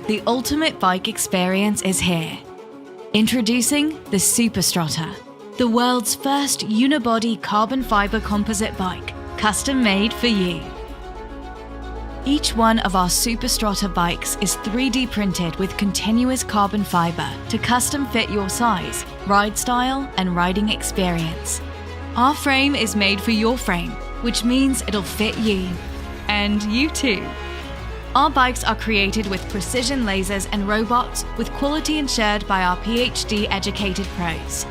the ultimate bike experience is here. Introducing the Superstrata, the world's first unibody carbon fiber composite bike, custom made for you. Each one of our Superstrata bikes is 3D printed with continuous carbon fiber to custom fit your size, ride style, and riding experience. Our frame is made for your frame, which means it'll fit you. And you too. Our bikes are created with precision lasers and robots with quality ensured by our PhD-educated pros.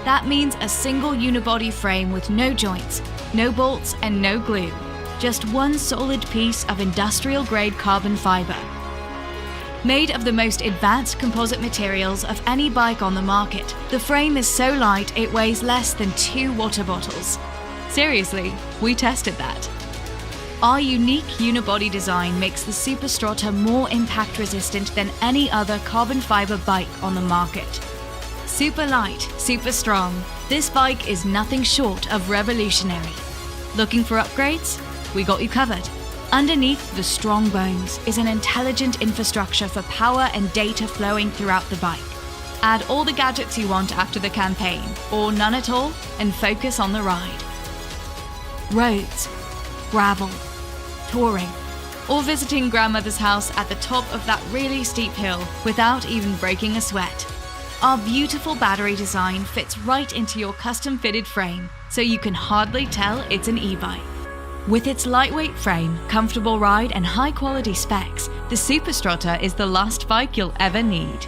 That means a single unibody frame with no joints, no bolts, and no glue. Just one solid piece of industrial-grade carbon fiber. Made of the most advanced composite materials of any bike on the market, the frame is so light it weighs less than 2 water bottles. Seriously, we tested that. Our unique unibody design makes the Superstrata more impact-resistant than any other carbon fiber bike on the market. Super light, super strong, this bike is nothing short of revolutionary. Looking for upgrades? We got you covered. Underneath the strong bones is an intelligent infrastructure for power and data flowing throughout the bike. Add all the gadgets you want after the campaign, or none at all, and focus on the ride. Roads, gravel, touring, or visiting grandmother's house at the top of that really steep hill without even breaking a sweat. Our beautiful battery design fits right into your custom-fitted frame, so you can hardly tell it's an e-bike. With its lightweight frame, comfortable ride, and high-quality specs, the Superstrata is the last bike you'll ever need.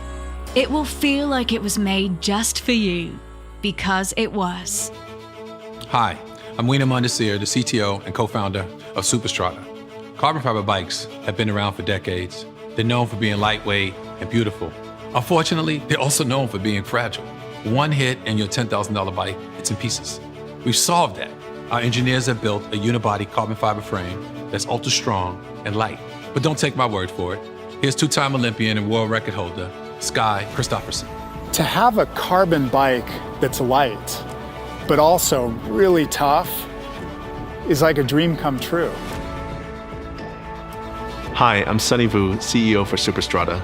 It will feel like it was made just for you, because it was. Hi, I'm Wiener Mundesir, the CTO and co-founder of Superstrata. Carbon fiber bikes have been around for decades. They're known for being lightweight and beautiful. Unfortunately, they're also known for being fragile. One hit and your $10,000 bike, it's in pieces. We've solved that. Our engineers have built a unibody carbon fiber frame that's ultra strong and light. But don't take my word for it. Here's two-time Olympian and world record holder, Sky Christopherson. To have a carbon bike that's light, but also really tough, is like a dream come true. Hi, I'm Sunny Vu, CEO for Superstrata.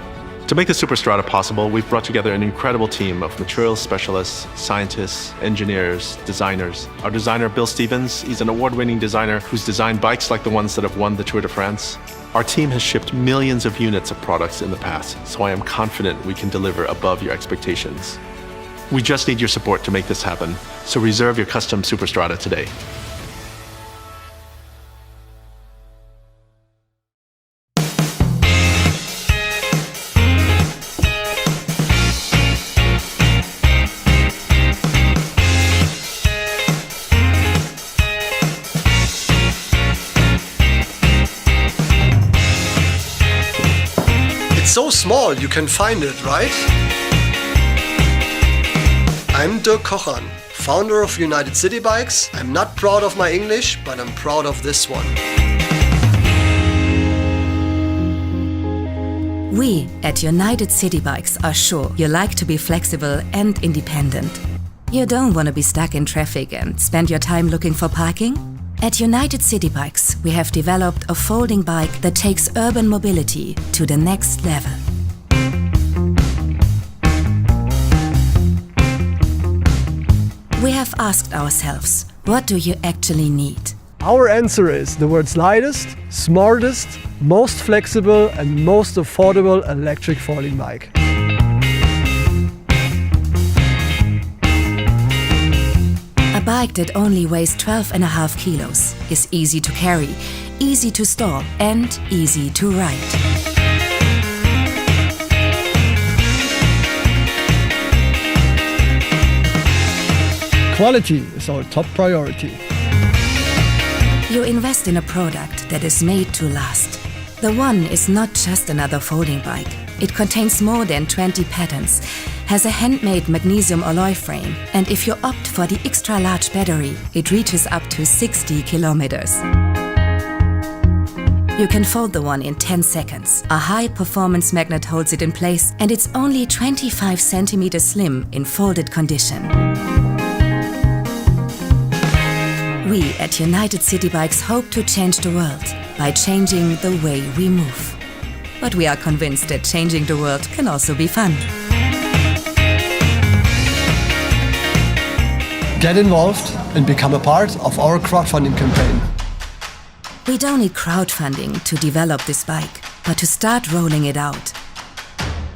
To make the Superstrata possible, we've brought together an incredible team of materials specialists, scientists, engineers, designers. Our designer, Bill Stevens, he's an award-winning designer who's designed bikes like the ones that have won the Tour de France. Our team has shipped millions of units of products in the past, so I am confident we can deliver above your expectations. We just need your support to make this happen, so reserve your custom Superstrata today. So small you can find it, right? I'm Dirk Kochan, founder of United City Bikes. I'm not proud of my English, but I'm proud of this one. We at United City Bikes are sure you like to be flexible and independent. You don't want to be stuck in traffic and spend your time looking for parking? At United City Bikes, we have developed a folding bike that takes urban mobility to the next level. We have asked ourselves, what do you actually need? Our answer is the world's lightest, smartest, most flexible and most affordable electric folding bike. A bike that only weighs 12.5 kilos is easy to carry, easy to store and easy to ride. Quality is our top priority. You invest in a product that is made to last. The One is not just another folding bike. It contains more than 20 patents, has a handmade magnesium alloy frame, and if you opt for the extra-large battery, it reaches up to 60 kilometers. You can fold the One in 10 seconds. A high-performance magnet holds it in place, and it's only 25 centimeters slim in folded condition. We at United City Bikes hope to change the world by changing the way we move. but we are convinced that changing the world can also be fun. Get involved and become a part of our crowdfunding campaign. We don't need crowdfunding to develop this bike, but to start rolling it out.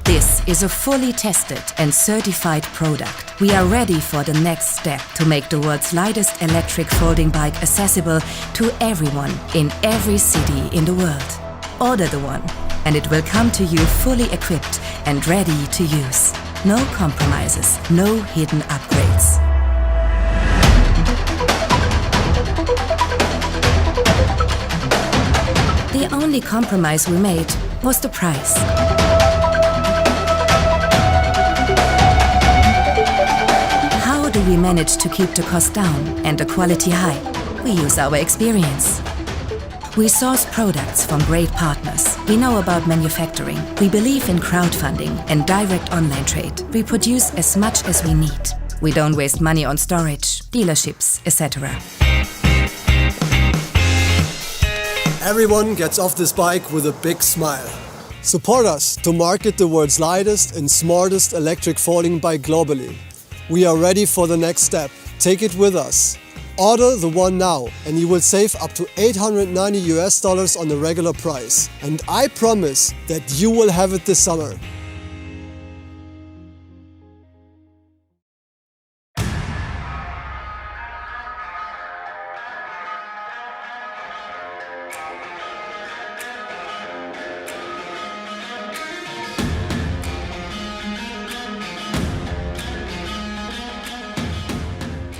This is a fully tested and certified product. We are ready for the next step to make the world's lightest electric folding bike accessible to everyone in every city in the world. Order the one, and it will come to you fully equipped and ready to use. No compromises, no hidden upgrades. The only compromise we made was the price. How do we manage to keep the cost down and the quality high? We use our experience. We source products from great partners. We know about manufacturing. We believe in crowdfunding and direct online trade. We produce as much as we need. We don't waste money on storage, dealerships, etc. Everyone gets off this bike with a big smile. Support us to market the world's lightest and smartest electric folding bike globally. We are ready for the next step. Take it with us. Order the one now and you will save up to $890 on the regular price. And I promise that you will have it this summer.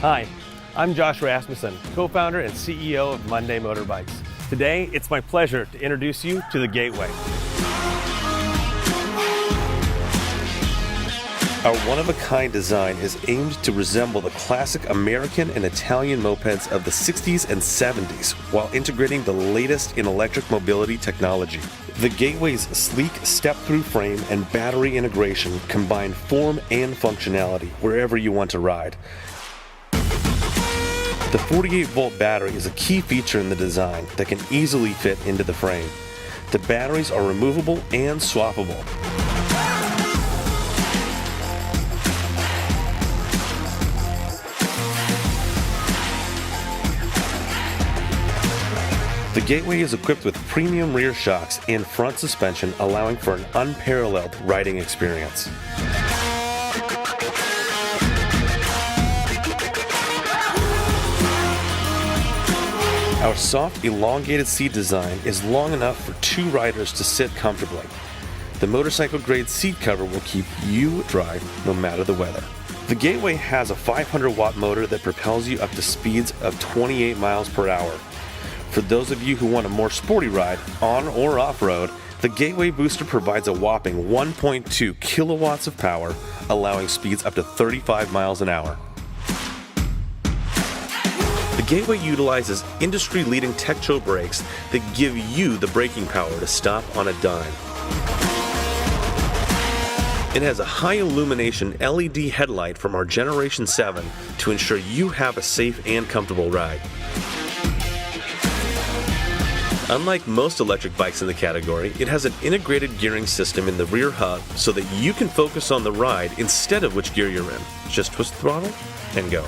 Hi, I'm Josh Rasmussen, co-founder and CEO of Monday Motorbikes. Today, it's my pleasure to introduce you to the Gateway. Our one-of-a-kind design is aimed to resemble the classic American and Italian mopeds of the 60s and 70s while integrating the latest in electric mobility technology. The Gateway's sleek step-through frame and battery integration combine form and functionality wherever you want to ride. The 48-volt battery is a key feature in the design that can easily fit into the frame. The batteries are removable and swappable. The Gateway is equipped with premium rear shocks and front suspension, allowing for an unparalleled riding experience. Our soft, elongated seat design is long enough for two riders to sit comfortably. The motorcycle-grade seat cover will keep you dry no matter the weather. The Gateway has a 500-watt motor that propels you up to speeds of 28 miles per hour. For those of you who want a more sporty ride, on or off-road, the Gateway booster provides a whopping 1.2 kilowatts of power, allowing speeds up to 35 miles an hour. The Gateway utilizes industry-leading Tektro brakes that give you the braking power to stop on a dime. It has a high-illumination LED headlight from our Generation 7 to ensure you have a safe and comfortable ride. Unlike most electric bikes in the category, it has an integrated gearing system in the rear hub so that you can focus on the ride instead of which gear you're in. Just twist the throttle and go.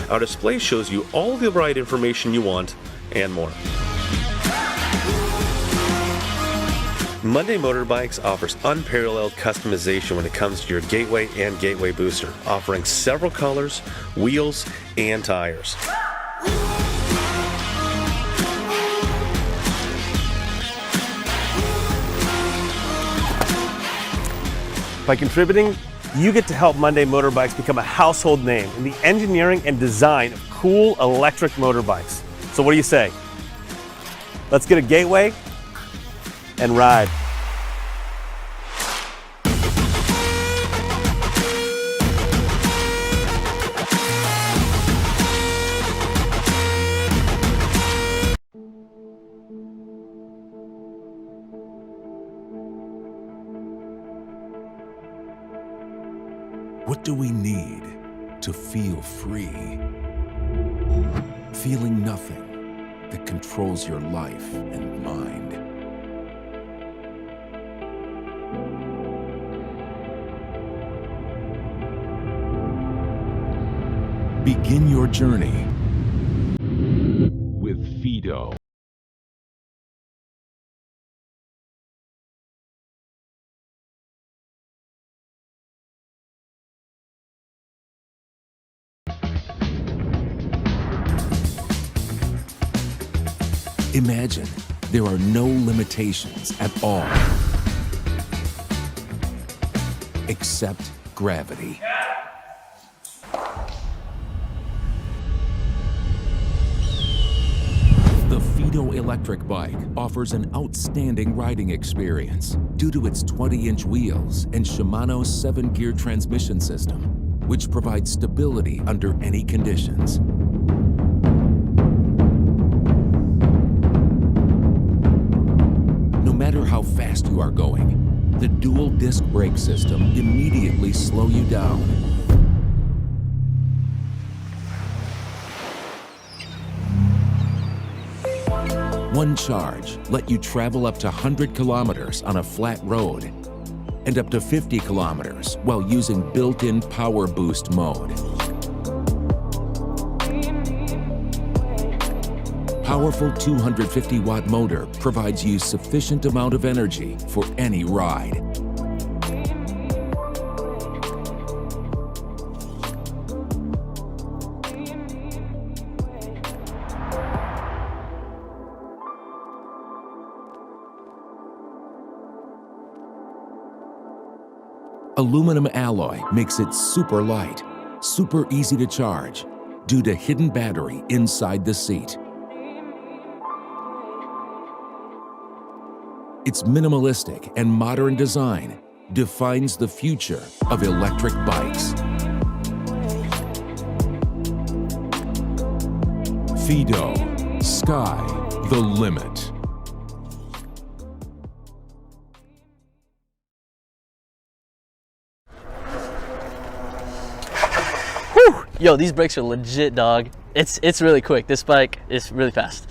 Our display shows you all the ride information you want and more. Monday Motorbikes offers unparalleled customization when it comes to your Gateway and Gateway booster, offering several colors, wheels, and tires. By contributing, you get to help Monday Motorbikes become a household name in the engineering and design of cool electric motorbikes. So what do you say? Let's get a Gateway and ride. What do we need to feel free. Feeling nothing that controls your life and mind. Begin your journey with FIIDO. Imagine there are no limitations at all, except gravity. The FIIDO electric bike offers an outstanding riding experience due to its 20-inch wheels and Shimano's 7-gear transmission system, which provides stability under any conditions. No matter how fast you are going, the dual disc brake system immediately slows you down. One charge let you travel up to 100 kilometers on a flat road and up to 50 kilometers while using built-in power boost mode. Powerful 250-watt motor provides you sufficient amount of energy for any ride. Aluminum alloy makes it super light, super easy to charge due to hidden battery inside the seat. Its minimalistic and modern design defines the future of electric bikes. FIIDO, sky the limit. Whew. Yo, these brakes are legit, dog. It's really quick. This bike is really fast.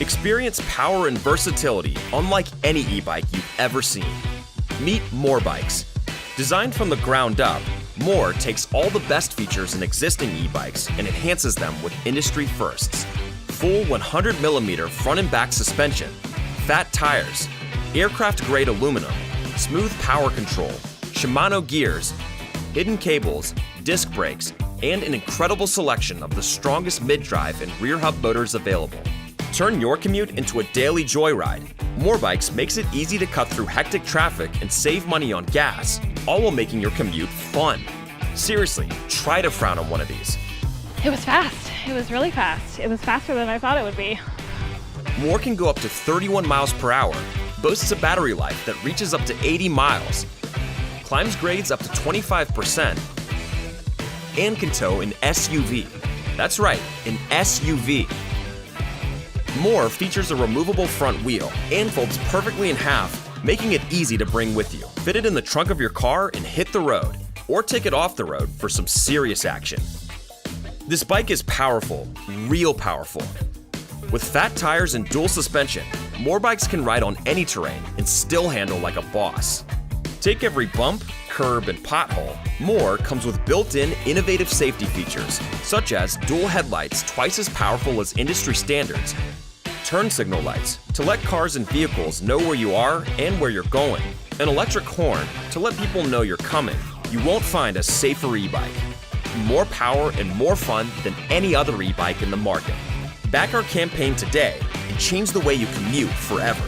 Experience power and versatility unlike any e-bike you've ever seen. Meet More Bikes. Designed from the ground up, More takes all the best features in existing e-bikes and enhances them with industry firsts. Full 100mm front and back suspension, fat tires, aircraft-grade aluminum, smooth power control, Shimano gears, hidden cables, disc brakes, and an incredible selection of the strongest mid-drive and rear hub motors available. Turn your commute into a daily joyride. More Bikes makes it easy to cut through hectic traffic and save money on gas, all while making your commute fun. Seriously, try to frown on one of these. It was fast. It was really fast. It was faster than I thought it would be. More can go up to 31 miles per hour, boasts a battery life that reaches up to 80 miles, climbs grades up to 25%, and can tow an SUV. That's right, an SUV. More features a removable front wheel and folds perfectly in half, making it easy to bring with you. Fit it in the trunk of your car and hit the road, or take it off the road for some serious action. This bike is powerful, real powerful. With fat tires and dual suspension, More Bikes can ride on any terrain and still handle like a boss. Take every bump, curb, and pothole. More comes with built-in innovative safety features, such as dual headlights twice as powerful as industry standards, turn signal lights to let cars and vehicles know where you are and where you're going, an electric horn to let people know you're coming. You won't find a safer e-bike. More power and more fun than any other e-bike in the market. Back our campaign today and change the way you commute forever.